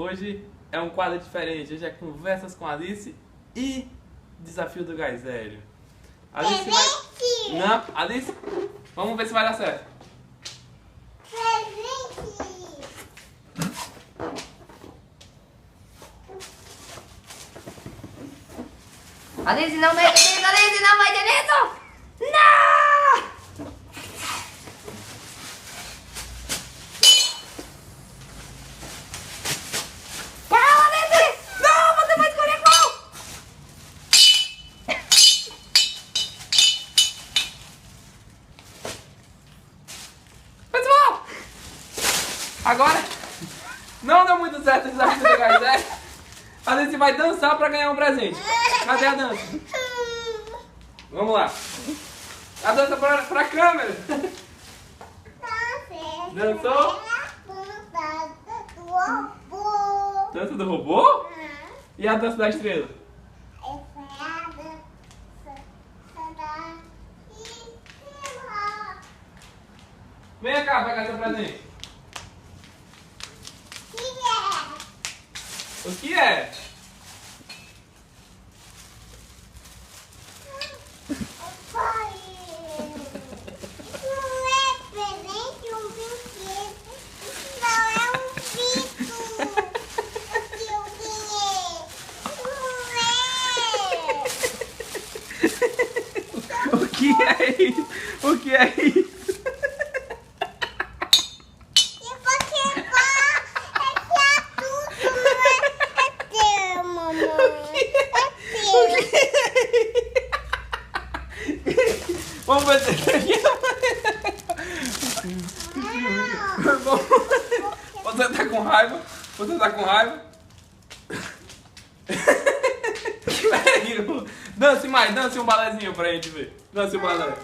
hoje é um quadro diferente. Hoje é Conversas com Alice e Desafio do Gás Hélio. Alice vai... Não, Alice, vamos ver se vai dar certo. Alice, não vai ter nisso! Alice, não vai ter nisso! Não! Calma, Alice! Não, você vai escolher qual! Pessoal, agora não deu muito certo o Desafio do Gás Hélio. Alice vai dançar pra ganhar um presente. Cadê a dança? Vamos lá. A dança pra câmera. Dançou? Dança do robô? E a dança da estrela? Vem cá pegar seu presente. O que é? O que é isso? O que é isso? Vamos ver se Você tá com raiva? Você tá com raiva? Peraí, dance mais, dance um balézinho pra gente ver. Dance um balé.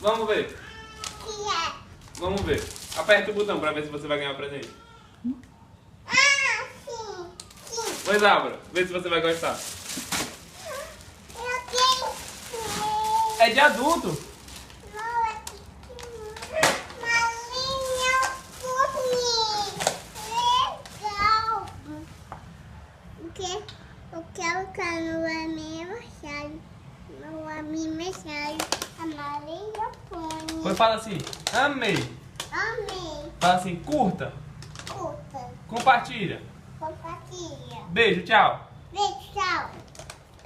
Vamos ver. Vamos ver. Aperta o botão pra ver se você vai ganhar o presente. Pois abra, vê se você vai gostar. É de adulto. Eu quero que no aniversário. No aniversário. A Maria Pônei. Pois fala assim, amei. Amei. Fala assim, curta. Curta. Compartilha. Compartilha. Beijo, tchau.